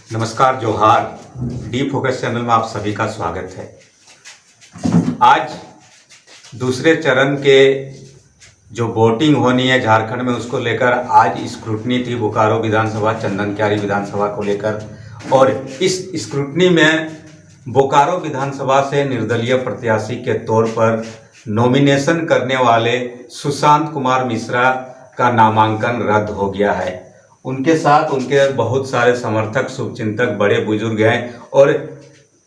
नमस्कार, जोहार। D focus channel में आप सभी का स्वागत है। आज दूसरे चरण के जो वोटिंग होनी है झारखंड में, उसको लेकर आज स्क्रूटनी थी बोकारो विधानसभा, चंदन क्यारी विधानसभा को लेकर। और इस स्क्रूटनी में बोकारो विधानसभा से निर्दलीय प्रत्याशी के तौर पर नॉमिनेशन करने वाले सुशांत कुमार मिश्रा का नामांकन रद्द हो गया है। उनके साथ उनके बहुत सारे समर्थक, शुभचिंतक, बड़े बुजुर्ग हैं और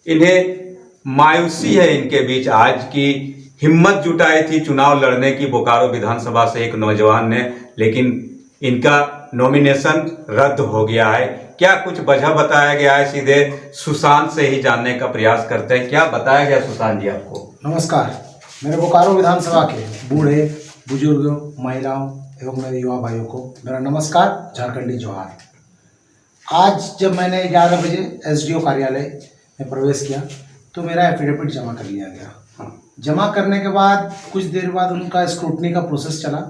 इन्हें मायूसी है इनके बीच। आज की हिम्मत जुटाई थी चुनाव लड़ने की बोकारो विधानसभा से एक नौजवान ने, लेकिन इनका नॉमिनेशन रद्द हो गया है। क्या कुछ वजह बताया गया है? सीधे सुशांत से ही जानने का प्रयास करते हैं। क्या बताया गया सुशांत जी आपको? नमस्कार। मेरे बोकारो विधानसभा के बूढ़े बुजुर्गों, महिलाओं एवं मेरे युवा भाइयों को मेरा नमस्कार, झारखंडी जोहार। आज जब मैंने 11 बजे एसडीओ कार्यालय में प्रवेश किया तो मेरा एफिडेविट जमा कर लिया गया। जमा करने के बाद कुछ देर बाद उनका स्क्रूटनी का प्रोसेस चला।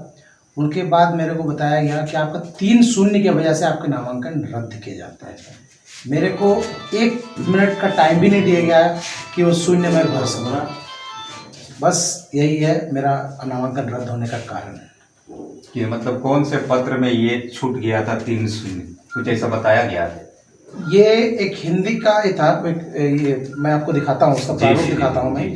उनके बाद मेरे को बताया गया कि आपका 3-0 की वजह से आपका नामांकन रद्द किया जाता है। मेरे को 1 मिनट का टाइम भी नहीं दिया गया कि वो शून्य मेरे घर से भरा। बस यही है मेरा नामांकन रद्द होने का कारण है। कि मतलब कौन से पत्र में ये छूट गया था 3-0? कुछ ऐसा बताया गया है? ये एक हिंदी का ही था। ये मैं आपको दिखाता हूँ, उसका प्रारूप दिखाता हूँ मैं।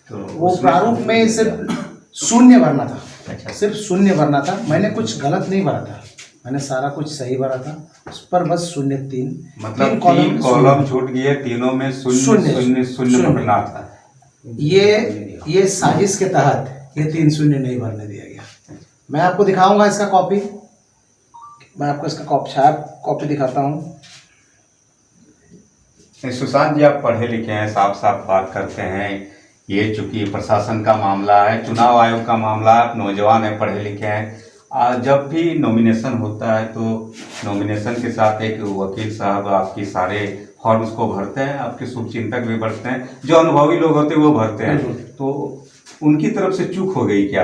तो वो प्रारूप में सिर्फ शून्य भरना था। अच्छा। सिर्फ शून्य भरना था। मैंने कुछ गलत नहीं भरा था, मैंने सारा कुछ सही भरा था। उस पर बस 0-3 मतलब 3 कॉलम छूट गए, तीनों में शून्य भरना था। ये साजिश के तहत ये 3-0 नहीं भरने दिया गया। मैं आपको दिखाऊंगा इसका कॉपी। मैं आपको इसका कॉपी दिखाता हूँ। सुशांत जी, आप पढ़े लिखे हैं, साफ साफ बात करते हैं। ये चूंकि प्रशासन का मामला है, चुनाव आयोग का मामला है, आप नौजवान हैं, पढ़े लिखे हैं। जब भी नॉमिनेशन होता है तो नॉमिनेशन के साथ एक वकील साहब आपकी सारे फॉर्म्स को भरते हैं, आपके शुभचिंतक भी भरते हैं, जो अनुभवी लोग होते हैं वो भरते हैं। तो उनकी तरफ से चूक हो गई क्या?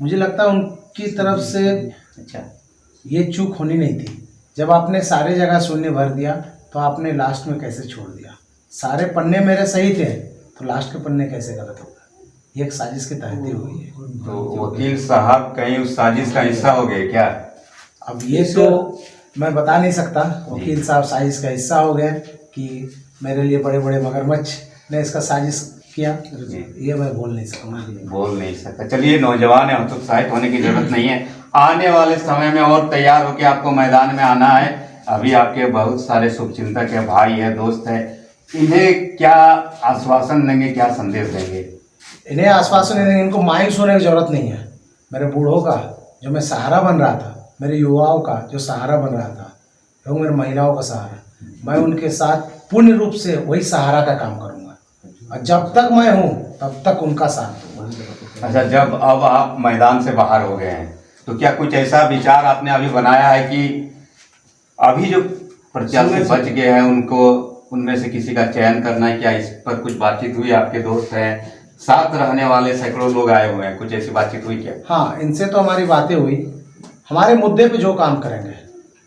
मुझे लगता है उनकी तरफ से अच्छा, ये चूक होनी नहीं थी। जब आपने सारे जगह शून्य भर दिया तो आपने लास्ट में कैसे छोड़ दिया? सारे पन्ने मेरे सही थे तो लास्ट के पन्ने कैसे गलत हो गए? ये एक साजिश के तहत ही हुई है। तो वकील साहब कहीं उस साजिश का हिस्सा हो गए क्या? अब ये तो मैं बता नहीं सकता। वकील साहब साजिश का हिस्सा हो गए कि मेरे लिए बड़े बड़े मगरमच्छ ने इसका साजिश किया, ये मैं बोल नहीं सकता। चलिए, नौजवान है, हतोत्साहित होने की जरूरत नहीं है। आने वाले समय में और तैयार होकर आपको मैदान में आना है। अभी आपके बहुत सारे शुभचिंतक है, भाई है, दोस्त है, इन्हें क्या आश्वासन देंगे, क्या संदेश देंगे? इन्हें आश्वासन देंगे, इनको मायूस होने की जरूरत नहीं है। मेरे बूढ़ों का जो मैं सहारा बन रहा था, मेरे युवाओं का जो सहारा बन रहा था, एवं मेरे महिलाओं का सहारा, मैं उनके साथ पूर्ण रूप से वही सहारा का काम करूँगा। और जब तक मैं हूँ तब तक उनका साथ दूंगा। अच्छा, जब अब आप मैदान से बाहर हो गए हैं तो क्या कुछ ऐसा विचार आपने अभी बनाया है कि अभी जो प्रत्याशी बच गए हैं उनको, उनमें से किसी का चयन करना है? क्या इस पर कुछ बातचीत हुई? आपके दोस्त हैं, साथ रहने वाले सैकड़ों लोग आए हुए हैं, कुछ ऐसी बातचीत हुई क्या? हाँ, इनसे तो हमारी बातें हुई। हमारे मुद्दे पे जो काम करेंगे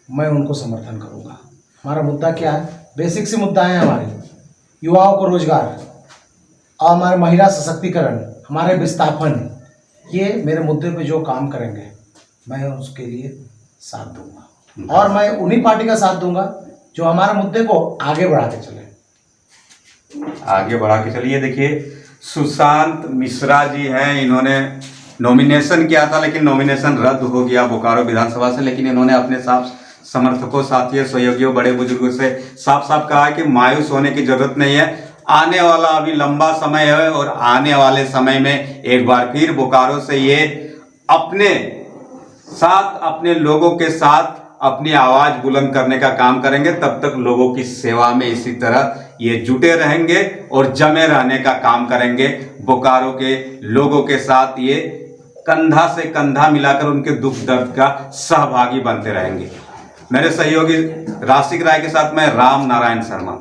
मैं उनको समर्थन करूँगा। हमारा मुद्दा क्या है? बेसिक सी मुद्दा है हमारे युवाओं को रोजगार और हमारे महिला सशक्तिकरण, हमारे विस्थापन, ये मेरे मुद्दे पे जो काम करेंगे मैं उसके लिए साथ दूंगा। और मैं उन्हीं पार्टी का साथ दूंगा जो हमारे मुद्दे को आगे बढ़ा के चले। देखिए, सुशांत मिश्रा जी हैं, इन्होंने नॉमिनेशन किया था लेकिन नॉमिनेशन रद्द हो गया बोकारो विधानसभा से। लेकिन इन्होंने अपने साथ समर्थकों, साथियों, सहयोगियों, बड़े बुजुर्गों से साफ साफ कहा कि मायूस होने की जरूरत नहीं है। आने वाला अभी लंबा समय है और आने वाले समय में एक बार फिर बोकारो से ये अपने साथ, अपने लोगों के साथ अपनी आवाज बुलंद करने का काम करेंगे। तब तक लोगों की सेवा में इसी तरह ये जुटे रहेंगे और जमे रहने का काम करेंगे। बोकारो के लोगों के साथ ये कंधा से कंधा मिलाकर उनके दुख दर्द का सहभागी बनते रहेंगे। मेरे सहयोगी राशिक राय के साथ मैं राम नारायण शर्मा।